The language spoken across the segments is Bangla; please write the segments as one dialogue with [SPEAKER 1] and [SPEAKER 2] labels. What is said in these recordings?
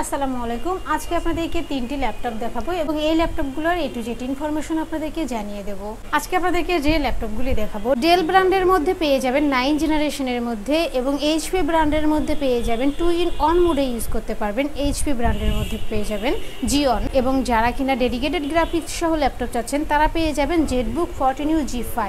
[SPEAKER 1] আসসালামু আলাইকুম। আজকে আপনাদেরকে তিনটি ল্যাপটপ দেখাবো এবং এই ল্যাপটপগুলোর এ টু জেড ইনফরমেশন আপনাদেরকে জানিয়ে দেব। আজকে আপনাদেরকে যে ল্যাপটপগুলি দেখাবো ডেল ব্র্যান্ডের মধ্যে পেয়ে যাবেন 9 জেনারেশনের মধ্যে এবং এইচপি ব্র্যান্ডের মধ্যে পেয়ে যাবেন 2-in-1 মোডে ইউজ করতে পারবেন। এইচপি ব্র্যান্ডের মধ্যে পেয়ে যাবেন জিওন এবং যারা কিনা ডেডিকেটেড গ্রাফিক্স সহ ল্যাপটপ চাচ্ছেন তারা পেয়ে যাবেন জেটবুক 14U G5।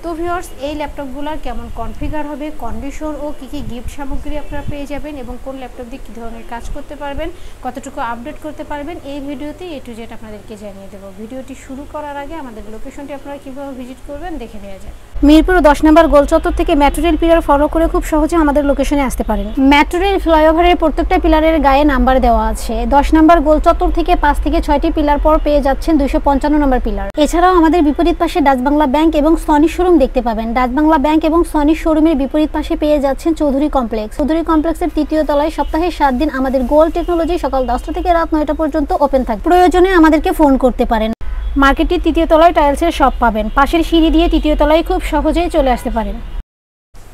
[SPEAKER 1] তো ভিউয়ার্স, এই ল্যাপটপগুলোর কেমন কনফিগার হবে, কন্ডিশন ও কী কী গিফট সামগ্রী আপনারা পেয়ে যাবেন এবং কোন ল্যাপটপ দিয়ে কী ধরনের কাজ করতে পারবেন, কতটুকু আপডেট করতে পারবেন, এই ভিডিওতে এ টু জেড আপনাদেরকে জানিয়ে দেবো। ভিডিওটি শুরু করার আগে আমাদের লোকেশনটি আপনারা কীভাবে ভিজিট করবেন দেখে নেওয়া যায়। মিরপুর 10 নম্বর গোল চত্বর থেকে মেট্রো রেল পিলার ফলো করে খুব সহজে আমাদের লোকেশনে আসতে পারেন। মেট্রো রেল ফ্লাইওভারের প্রত্যেকটা পিলারের গায়ে নাম্বার দেওয়া আছে। 10 নম্বর গোল চত্বর থেকে 5 থেকে 6টি পিলার পর পেয়ে যাচ্ছেন 255 নম্বর পিলার। এছাড়াও আমাদের বিপরীত পাশে ডাচ বাংলা ব্যাংক এবং সনি শোরুম দেখতে পাবেন। ডাচ বাংলা ব্যাংক এবং সনি শোরুমের বিপরীত পাশে পেয়ে যাচ্ছেন চৌধুরী কমপ্লেক্স। চৌধুরী কমপ্লেক্সের 3য় তলায় সপ্তাহে 7 দিন আমাদের গোল্ড টেকনোলজি সকাল 10টা থেকে রাত 9টা পর্যন্ত ওপেন থাকে। প্রয়োজনে আমাদেরকে ফোন করতে পারেন। মার্কেটটির 3য় তলায় টাইলসের শপ পাবেন। পাশের সিঁড়ি দিয়ে 3য় তলায় খুব সহজেই চলে আসতে পারেন।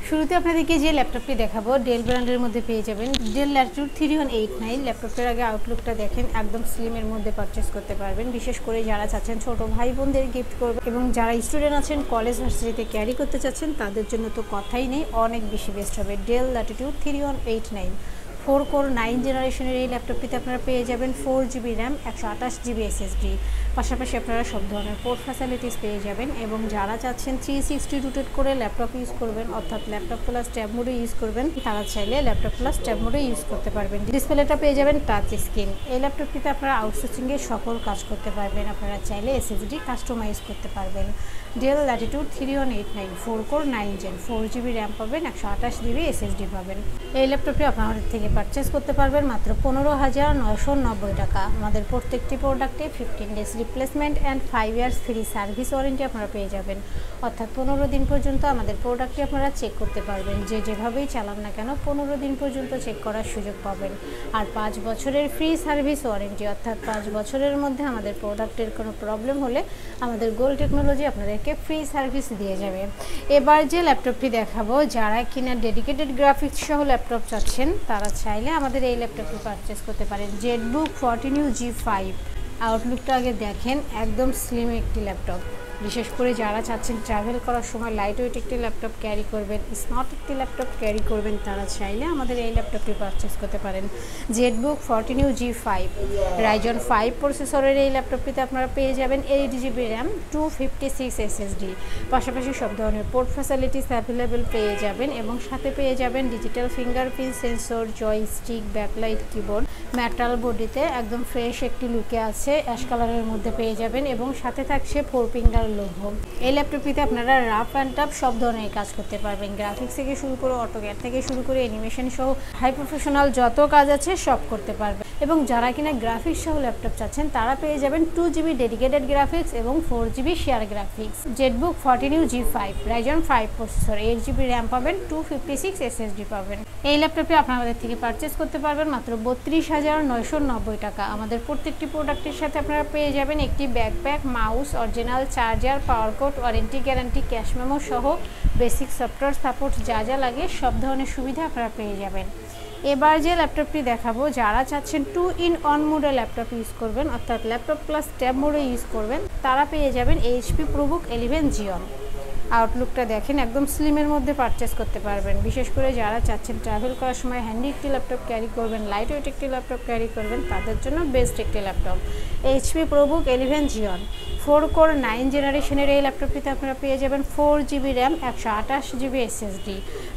[SPEAKER 1] শুরুতে আপনাদেরকে যে ল্যাপটপটি দেখাবো ডেল ব্র্যান্ডের মধ্যে পেয়ে যাবেন ডেল ল্যাটিটিউড 3189। ল্যাপটপের আগে আউটলুকটা দেখেন, একদম স্লিমের মধ্যে পারচেস করতে পারবেন। বিশেষ করে যারা চাচ্ছেন ছোট ভাই বোনদের গিফট করবেন এবং যারা স্টুডেন্ট আছেন কলেজ ভার্সিটিতে ক্যারি করতে চাচ্ছেন তাদের জন্য তো কথাই নেই, অনেক বেশি বেস্ট হবে। ডেল ল্যাটিটিউড 3189 4 কোর 9 জেনারেশনের এই ল্যাপটপটিতে আপনারা পেয়ে যাবেন 4GB র্যাম, 128GB SSD। পাশাপাশি আপনারা সব ধরনের পোর্ট ফ্যাসিলিটিস পেয়ে যাবেন এবং যারা চাচ্ছেন 360 রোটেট করে ল্যাপটপ ইউজ করবেন অর্থাৎ ল্যাপটপ প্লাস ট্যাব মোডে ইউজ করবেন তারা চাইলে ল্যাপটপ প্লাস ট্যাব মোডে ইউজ করতে পারবেন। ডিসপ্লেটা পেয়ে যাবেন টাচ স্ক্রিন। এই ল্যাপটপটিতে আপনারা আউটসোর্সিংয়ে সকল কাজ করতে পারবেন। আপনারা চাইলে SSD কাস্টমাইজ করতে পারবেন। Dell Latitude 3189 4 core 9 gen, 4GB RAM পাবেন, 128GB SSD পাবেন। এই ল্যাপটপটি আপনাদের থেকে পারচেস করতে পারবেন মাত্র 15,990 টাকা। আমাদের প্রত্যেকটি প্রোডাক্টে 15 days replacement and 5 years free service warranty আপনারা পেয়ে যাবেন। অর্থাৎ 15 দিন পর্যন্ত আমাদের প্রোডাক্টটি আপনারা চেক করতে পারবেন। যেভাবেই চালান না কেন 15 দিন পর্যন্ত চেক করার সুযোগ পাবেন। আর 5 বছরের ফ্রি সার্ভিস ওয়ারেন্টি, অর্থাৎ 5 বছরের মধ্যে আমাদের প্রোডাক্টের কোনো প্রবলেম হলে আমাদের গোল্ড টেকনোলজি আপনাদেরকে ফ্রি সার্ভিস দিয়ে যাবে। এবার যে ল্যাপটপটি দেখাবো, যারা কিনা ডেডিকেটেড গ্রাফিক্স সহ ল্যাপটপ চাচ্ছেন তারা চাইলে আমাদের এই ল্যাপটপটি পারচেস করতে পারেন। Jetbook 14U G5। আউটলুকটা আগে দেখেন, একদম স্লিম একটি ল্যাপটপ। বিশেষ করে যারা চাচ্ছেন ট্রাভেল করার সময় লাইট ওয়েট একটি ল্যাপটপ ক্যারি করবেন, স্মার্ট একটি ল্যাপটপ ক্যারি করবেন, তারা চাইলে আমাদের এই ল্যাপটপটি পারচেস করতে পারেন। জেটবুক 14U G5 রাইজন 5 প্রসেসরের এই ল্যাপটপটিতে আপনারা পেয়ে যাবেন 8GB র্যাম, 256 SSD। পাশাপাশি সব ধরনের পোর্ট ফ্যাসিলিটিস অ্যাভেলেবেল পেয়ে যাবেন এবং সাথে পেয়ে যাবেন digital fingerprint sensor, joystick, backlight keyboard. Metal বডিতে একদম ফ্রেশ একটি লুকে আছে, অ্যাশ কালারের মধ্যে পেয়ে যাবেন এবং সাথে থাকছে 4 ফিঙ্গার লোগো। এই ল্যাপটপটিতে আপনারা রাফ অ্যান্ড টাফ সব ধরনের কাজ করতে পারবেন। গ্রাফিক্স থেকে শুরু করে অটোক্যাড থেকে শুরু করে অ্যানিমেশন সহ হাই প্রফেশনাল যত কাজ আছে সব করতে পারবেন। এবং যারা কিনা গ্রাফিক্স সহ ল্যাপটপ চাচ্ছেন তারা পেয়ে যাবেন 2GB ডেডিকেটেড গ্রাফিক্স এবং 4GB share graphics. Jetbook 14U G5 Ryzen 5 processor, 8GB RAM পাবেন, 256 SSD পাবেন। এই ল্যাপটপটি আপনাদের থেকে পারচেস করতে পারবেন মাত্র 32,990 টাকা। আমাদের প্রত্যেকটি প্রোডাক্টের সাথে আপনারা পেয়ে যাবেন একটি backpack, mouse, original charger, power cord, warranty guarantee, cash memo সহ বেসিক সফটওয়্যার সাপোর্ট যা যা লাগে সব ধরনের সুবিধা আপনারা পেয়ে যাবেন। এবার যে ল্যাপটপটি দেখাবো, যারা চাচ্ছেন 2-in-1 মোডে ল্যাপটপ ইউজ করবেন অর্থাৎ ল্যাপটপ প্লাস ট্যাব মোডে ইউজ করবেন তারা পেয়ে যাবেন HP ProBook 11 Xeon। আউটলুকটা দেখেন, একদম স্লিমের মধ্যে পারচেস করতে পারবেন। বিশেষ করে যারা চাচ্ছেন ট্রাভেল করার সময় হ্যান্ডি একটি ল্যাপটপ ক্যারি করবেন, লাইট ওয়েট একটি ল্যাপটপ ক্যারি করবেন, তাদের জন্য বেস্ট একটি laptop. HP ProBook 11 Xeon 4 core 9 জেনারেশনের এই ল্যাপটপটিতে আপনারা পেয়ে যাবেন 4GB র্যাম, 128GB SSD।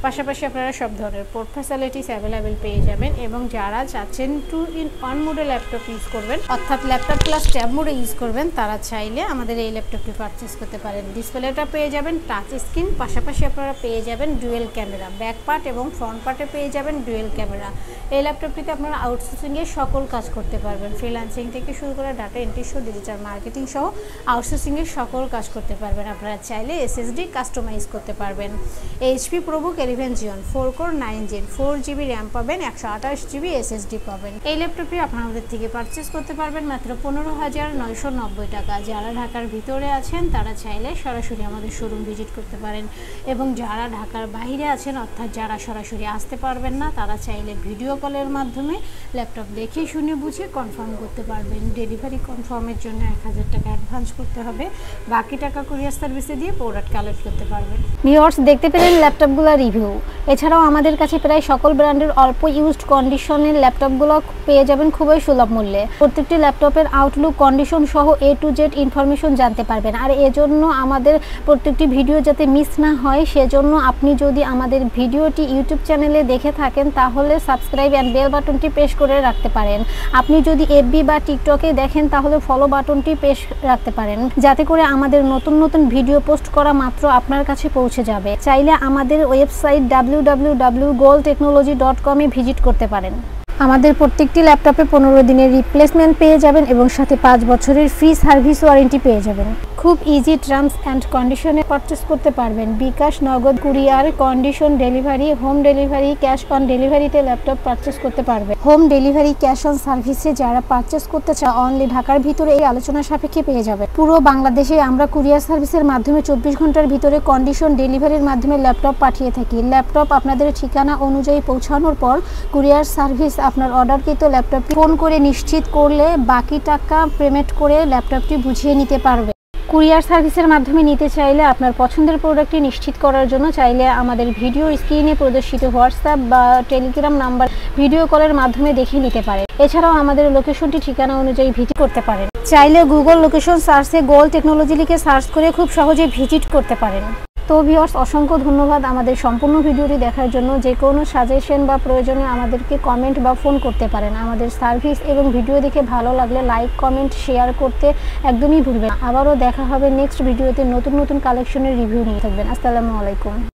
[SPEAKER 1] পাশাপাশি আপনারা সব ধরনের পোর্ট ফ্যাসিলিটিস অ্যাভেলেবেল পেয়ে যাবেন এবং যারা চাচ্ছেন 2-in-1 মোডে ল্যাপটপ ইউজ করবেন অর্থাৎ ল্যাপটপ প্লাস ট্যাব মোডে ইউজ করবেন তারা চাইলে আমাদের এই ল্যাপটপটি পারচেস করতে পারেন। ডিসপ্লেটা পেয়ে যাবেন টাচ স্ক্রিন, পাশাপাশি আপনারা পেয়ে যাবেন ডুয়েল ক্যামেরা, ব্যাক পার্ট এবং ফ্রন্ট পার্টে পেয়ে যাবেন ডুয়েল ক্যামেরা। এই ল্যাপটপটিতে আপনারা আউটসোর্সিংয়ে সকল কাজ করতে পারবেন, ফ্রিল্যান্সিং থেকে শুরু করে ডাটা এন্ট্রি সহ ডিজিটাল মার্কেটিং সহ আউটসোর্সিংয়ের সকল কাজ করতে পারবেন। আপনারা চাইলে এসএসডি কাস্টমাইজ করতে পারবেন। HP ProBook 11 Xeon 4 core 9 gen 4 GB RAM পাবেন, 128 জিবি এসএসডি পাবেন। এই ল্যাপটপটি আপনারা আমাদের থেকে পারচেস করতে পারবেন মাত্র 15,990 টাকা। যারা ঢাকার ভিতরে আছেন তারা চাইলে সরাসরি আমাদের শোরুম ভিজিট করতে পারেন, এবং যারা ঢাকার বাইরে আছেন অর্থাৎ যারা সরাসরি আসতে পারবেন না তারা চাইলে ভিডিও কলের মাধ্যমে ল্যাপটপ দেখে শুনে বুঝে কনফার্ম করতে পারবেন। ডেলিভারি কনফার্মের জন্য 1000 টাকা অ্যাডভান্স করতে হবে, বাকি টাকা কুরিয়ার সার্ভিসে দিয়ে প্রোডাক্ট কালেক্ট করতে পারবেন। ভিউয়ার্স, দেখতে পেলেন ল্যাপটপগুলোর রিভিউ। এছাড়াও আমাদের কাছে প্রায় সকল ব্র্যান্ডের অল্প ইউজড কন্ডিশনের ল্যাপটপগুলো পেয়ে যাবেন খুবই সুলভ মূল্যে। প্রত্যেকটি ল্যাপটপের আউটলুক, কন্ডিশন সহ A to Z ইনফরমেশন জানতে পারবেন। আর এজন্য আমাদের প্রত্যেকটি ভিডিও যাতে মিস না হয় সেজন্য আপনি যদি আমাদের ভিডিওটি ইউটিউব চ্যানেলে দেখে থাকেন তাহলে সাবস্ক্রাইব অ্যান্ড বেল বাটনটি প্রেস করে রাখতে পারেন। আপনি যদি FB বা টিকটকে দেখেন তাহলে ফলো বাটনটি প্রেস রাখতে পারেন, যাতে করে আমাদের নতুন নতুন ভিডিও পোস্ট করা মাত্র আপনার কাছে পৌঁছে যাবে। চাইলে আমাদের ওয়েবসাইট www.goltechnology.com এ ভিজিট করতে পারেন। আমাদের প্রত্যেকটি ল্যাপটপে 15 দিনের রিপ্লেসমেন্ট পেয়ে যাবেন এবং সাথে 5 বছরের ফ্রি সার্ভিস ওয়ারেন্টি পেয়ে যাবেন। খুব ইজি টার্মস অ্যান্ড কন্ডিশনে পারচেস করতে পারবেন। বিকাশ, নগদ, courier, condition delivery, home delivery, cash on ডেলিভারিতে ল্যাপটপ পারচেস করতে পারবেন। হোম ডেলিভারি, ক্যাশ অন সার্ভিসে যারা পারচেস করতে চায় অনলি ঢাকার ভিতরে এই আলোচনা সাপেক্ষে পেয়ে যাবেন। পুরো বাংলাদেশে আমরা কুরিয়ার সার্ভিসের মাধ্যমে 24 ঘন্টার ভিতরে কন্ডিশন ডেলিভারির মাধ্যমে ল্যাপটপ পাঠিয়ে থাকি। ল্যাপটপ আপনাদের ঠিকানা অনুযায়ী পৌঁছানোর পর কুরিয়ার সার্ভিস আপনার অর্ডারকৃত ল্যাপটপটি ফোন করে নিশ্চিত করলে বাকি টাকা পেমেন্ট করে ল্যাপটপটি বুঝিয়ে নিতে পারবে। কুরিয়ার সার্ভিসের মাধ্যমে নিতে চাইলে আপনার পছন্দের প্রোডাক্টটি নিশ্চিত করার জন্য চাইলে আমাদের ভিডিও স্ক্রিনে প্রদর্শিত হোয়াটসঅ্যাপ বা টেলিগ্রাম নাম্বার ভিডিও কলের মাধ্যমে দেখে নিতে পারেন। এছাড়াও আমাদের লোকেশনটি ঠিকানা অনুযায়ী ভিজিট করতে পারেন। চাইলে গুগল লোকেশন সার্চে গোল টেকনোলজি লিখে সার্চ করে খুব সহজে ভিজিট করতে পারেন। তো ভিউয়ার্স, অসংখ্য ধন্যবাদ আমাদের সম্পূর্ণ ভিডিওটি দেখার জন্য। যে কোনো সাজেশন বা প্রয়োজনে আমাদেরকে কমেন্ট বা ফোন করতে পারেন। আমাদের সার্ভিস এবং ভিডিও দেখে ভালো লাগলে লাইক, কমেন্ট, শেয়ার করতে একদমই ভুলবেন। আবারও দেখা হবে নেক্সট ভিডিওতে নতুন নতুন কালেকশনের রিভিউ নিয়ে। থাকবেন। আসসালামু আলাইকুম।